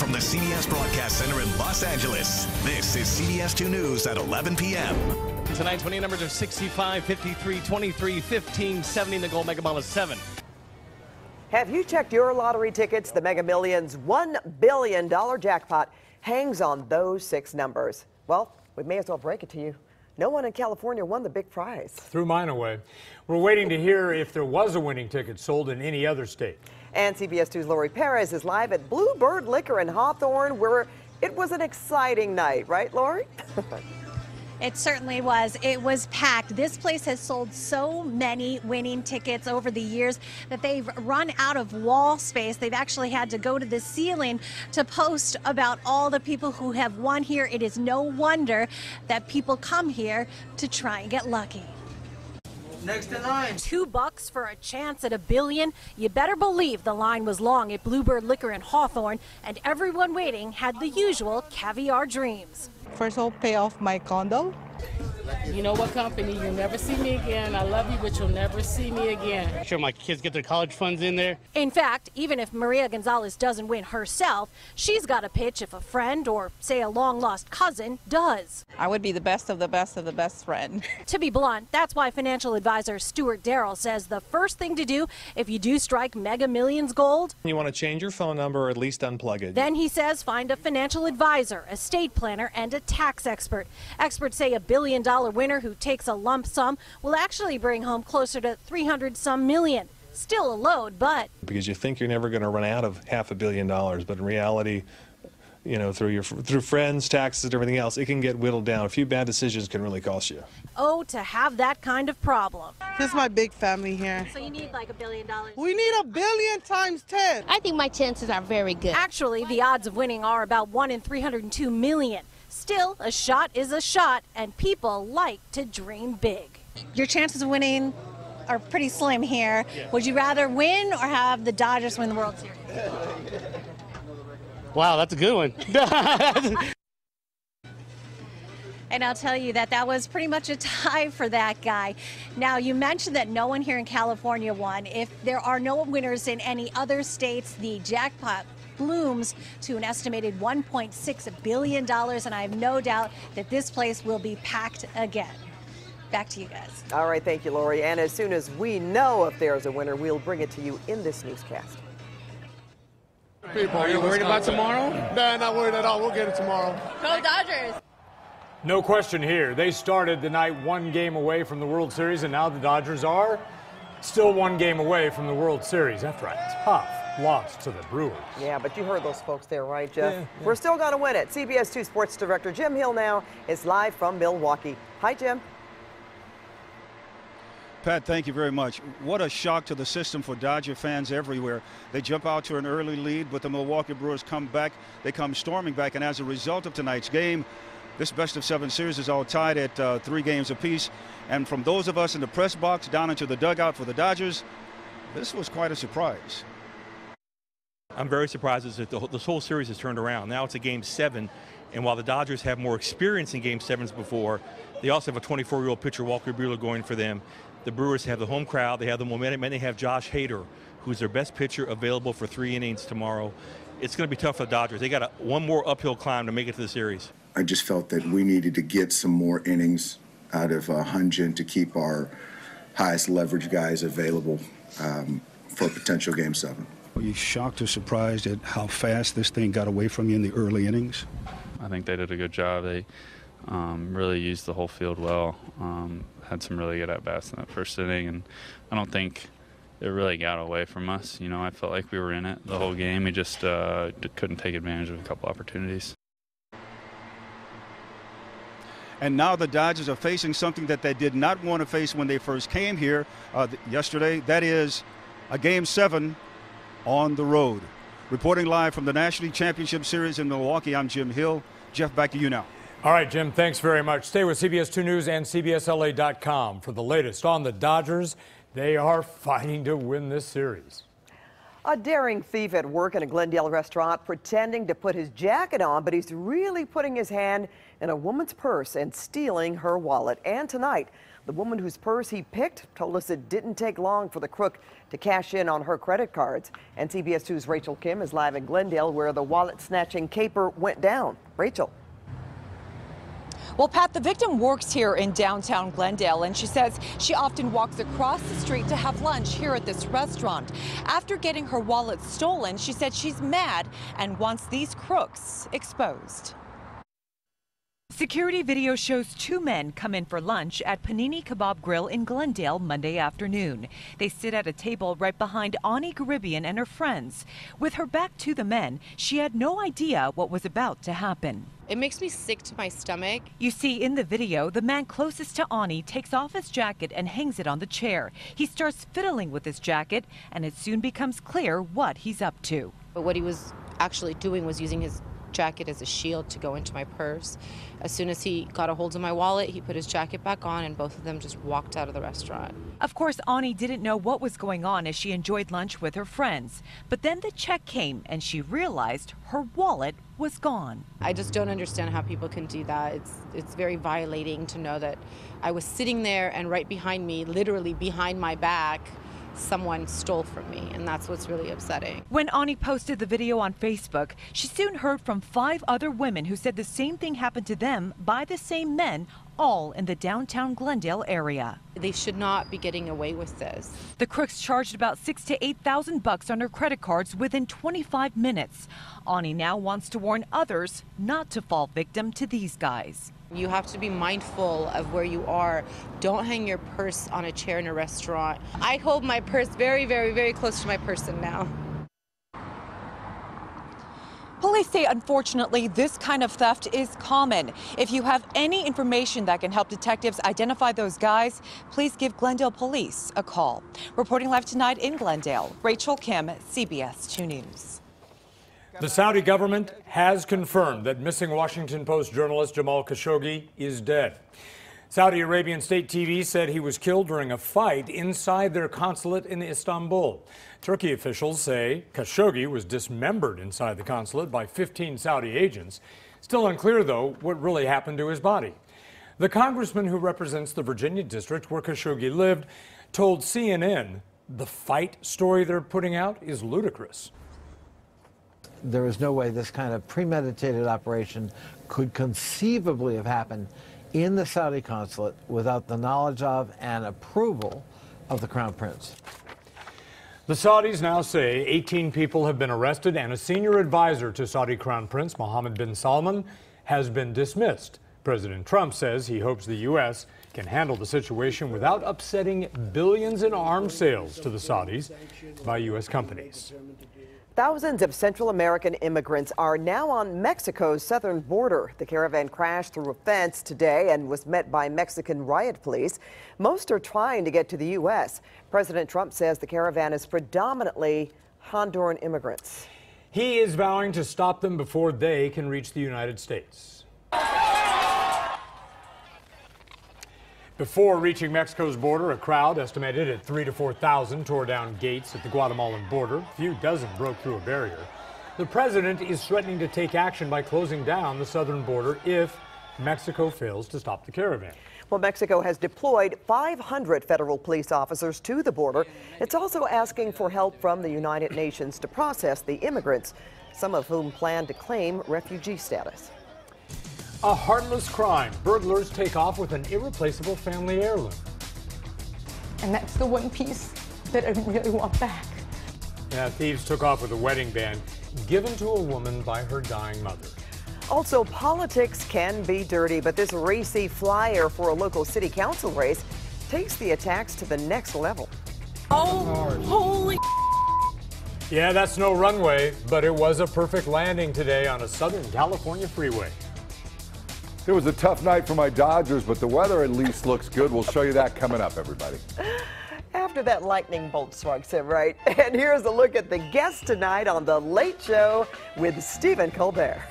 from the CBS Broadcast Center in Los Angeles, this is CBS2 News at 11 p.m. Tonight's winning numbers are 65, 53, 23, 15, 70. The gold mega ball is 7. Have you checked your lottery tickets? The Mega Millions $1 billion jackpot hangs on those 6 numbers. Well, we may as well break it to you. No one in California won the big prize. Threw mine away. We're waiting to hear if there was a winning ticket sold in any other state. And CBS 2's Lori Perez is live at Bluebird Liquor in Hawthorne, where it was an exciting night, right, Lori? It certainly was. It was packed. This place has sold so many winning tickets over the years that they've run out of wall space. They've actually had to go to the ceiling to post about all the people who have won here. It is no wonder that people come here to try and get lucky. Next in line. $2 for a chance at $1 billion. You better believe the line was long at Bluebird Liquor in Hawthorne, and everyone waiting had the usual caviar dreams. First, I'll pay off my condo. You know what, company? You'll never see me again. I love you, but you'll never see me again. Make sure my kids get their college funds in there. In fact, even if Maria Gonzalez doesn't win herself, she's got a pitch if a friend or, say, a long-lost cousin does. I would be the best of the best of the best friend. To be blunt, that's why financial advisor Stuart Darrell says the first thing to do if you do strike Mega Millions gold, you want to change your phone number or at least unplug it. Then he says find a financial advisor, estate planner, and a tax expert. Experts say $1 billion winner who takes a lump sum will actually bring home closer to 300-some million. Still a load, but because you think you're never going to run out of $500 million, but in reality, you know, through friends, taxes, and everything else, it can get whittled down. A few bad decisions can really cost you. oh, to have that kind of problem. This is my big family here. So you need like $1 billion? We need $1 billion times 10. I think my chances are very good. Actually, the odds of winning are about 1 in 302 million. Still, a shot is a shot, and people like to dream big. Your chances of winning are pretty slim here. Yeah. Would you rather win or have the Dodgers win the World Series? Wow, that's a good one. And I'll tell you that was pretty much a tie for that guy. Now, you mentioned that no one here in California won. If there are no winners in any other states, the jackpot blooms to an estimated $1.6 billion, and I have no doubt that this place will be packed again. Back to you guys. All right, thank you, Lori. And as soon as we know if there's a winner, we'll bring it to you in this newscast. People, are you worried about tomorrow? Nah, not worried at all. We'll get it tomorrow. Go Dodgers! No question here. They started the night 1 game away from the World Series, and now the Dodgers are still 1 game away from the World Series after a tough loss to the Brewers. Yeah, but you heard those folks there, right, Jeff? Yeah. We're still going to win it. CBS2 Sports Director Jim Hill now is live from Milwaukee. Hi, Jim. Pat, thank you very much. What a shock to the system for Dodger fans everywhere. They jump out to an early lead, but the Milwaukee Brewers come back. They come storming back, and as a result of tonight's game, this best-of-7 series is all tied at 3 games apiece. And from those of us in the press box down into the dugout for the Dodgers, this was quite a surprise. I'm very surprised that this whole series has turned around. Now it's a Game 7, and while the Dodgers have more experience in Game 7s before, they also have a 24-year-old pitcher, Walker Buehler, going for them. The Brewers have the home crowd, they have the momentum, and they have Josh Hader, who's their best pitcher, available for 3 innings tomorrow. It's going to be tough for the Dodgers. They got one more uphill climb to make it to the series. I just felt that we needed to get some more innings out of Hyun-Jin to keep our highest leverage guys available for a potential Game 7. Were you shocked or surprised at how fast this thing got away from you in the early innings? I think they did a good job. They really used the whole field well. Had some really good at-bats in that first inning, and I don't think it really got away from us. You know, I felt like we were in it the whole game. We just couldn't take advantage of a couple opportunities. And now the Dodgers are facing something that they did not want to face when they first came here yesterday. That is a Game 7 on the road. Reporting live from the National League Championship Series in Milwaukee, I'm Jim Hill. Jeff, back to you now. All right, Jim, thanks very much. Stay with CBS 2 News and CBSLA.com for the latest on the Dodgers. They are fighting to win this series. A daring thief at work in a Glendale restaurant pretending to put his jacket on, but he's really putting his hand in a woman's purse and stealing her wallet. And tonight, The woman whose purse he picked told us it didn't take long for the crook to cash in on her credit cards. And CBS2's Rachel Kim is live in Glendale, where the wallet-snatching caper went down. Rachel. Well, Pat, the victim works here in downtown Glendale, and she says she often walks across the street to have lunch here at this restaurant. After getting her wallet stolen, she said she's mad and wants these crooks exposed. Security video shows two men come in for lunch at Panini Kebab Grill in Glendale Monday afternoon. They sit at a table right behind Ani Caribbean and her friends. With her back to the men, she had no idea what was about to happen. It makes me sick to my stomach. You see in the video, the man closest to Ani takes off his jacket and hangs it on the chair. He starts fiddling with his jacket, and it soon becomes clear what he's up to. But what he was actually doing was using his jacket as a shield to go into my purse. As soon as he got a hold of my wallet, he put his jacket back on, and both of them just walked out of the restaurant. Of course, Ani didn't know what was going on as she enjoyed lunch with her friends. But then the check came, and she realized her wallet was gone. I just don't understand how people can do that. It's very violating to know that I was sitting there and right behind me, literally behind my back, someone stole from me, and that's what's really upsetting. When Ani posted the video on Facebook, she soon heard from 5 other women who said the same thing happened to them by the same men, all in the downtown Glendale area. They should not be getting away with this. The crooks charged about $6,000 to $8,000 on her credit cards within 25 minutes. Ani now wants to warn others not to fall victim to these guys. You have to be mindful of where you are. Don't hang your purse on a chair in a restaurant. I hold my purse very, very, very close to my person now. Police say, unfortunately, this kind of theft is common. If you have any information that can help detectives identify those guys, please give Glendale Police a call. Reporting live tonight in Glendale, Rachel Kim, CBS 2 News. The Saudi government has confirmed that missing Washington Post journalist Jamal Khashoggi is dead. Saudi Arabian state TV said he was killed during a fight inside their consulate in Istanbul. Turkey officials say Khashoggi was dismembered inside the consulate by 15 Saudi agents. Still unclear, though, what really happened to his body. The congressman who represents the Virginia district where Khashoggi lived told CNN the fight story they're putting out is ludicrous. There is no way this kind of premeditated operation could conceivably have happened in the Saudi consulate without the knowledge of and approval of the Crown Prince. The Saudis now say 18 people have been arrested, and a senior advisor to Saudi Crown Prince Mohammed bin Salman has been dismissed. President Trump says he hopes the U.S. can handle the situation without upsetting billions in arms sales to the Saudis by U.S. companies. Thousands of Central American immigrants are now on Mexico's southern border. The caravan crashed through a fence today and was met by Mexican riot police. Most are trying to get to the U.S. President Trump says the caravan is predominantly Honduran immigrants. He is vowing to stop them before they can reach the United States. Before reaching Mexico's border, a crowd estimated at 3,000 to 4,000 tore down gates at the Guatemalan border. A few dozen broke through a barrier. The president is threatening to take action by closing down the southern border if Mexico fails to stop the caravan. Well, Mexico has deployed 500 federal police officers to the border. It's also asking for help from the United Nations to process the immigrants, some of whom plan to claim refugee status. A heartless crime. Burglars take off with an irreplaceable family heirloom. And that's the one piece that I really want back. Yeah, thieves took off with a wedding band given to a woman by her dying mother. Also, politics can be dirty, but this racy flyer for a local city council race takes the attacks to the next level. Oh, holy! Yeah, that's no runway, but it was a perfect landing today on a Southern California freeway. It was a tough night for my Dodgers, but the weather at least looks good. We'll show you that coming up, everybody. After that lightning bolt strikes him, right? And here's a look at the guests tonight on The Late Show with Stephen Colbert.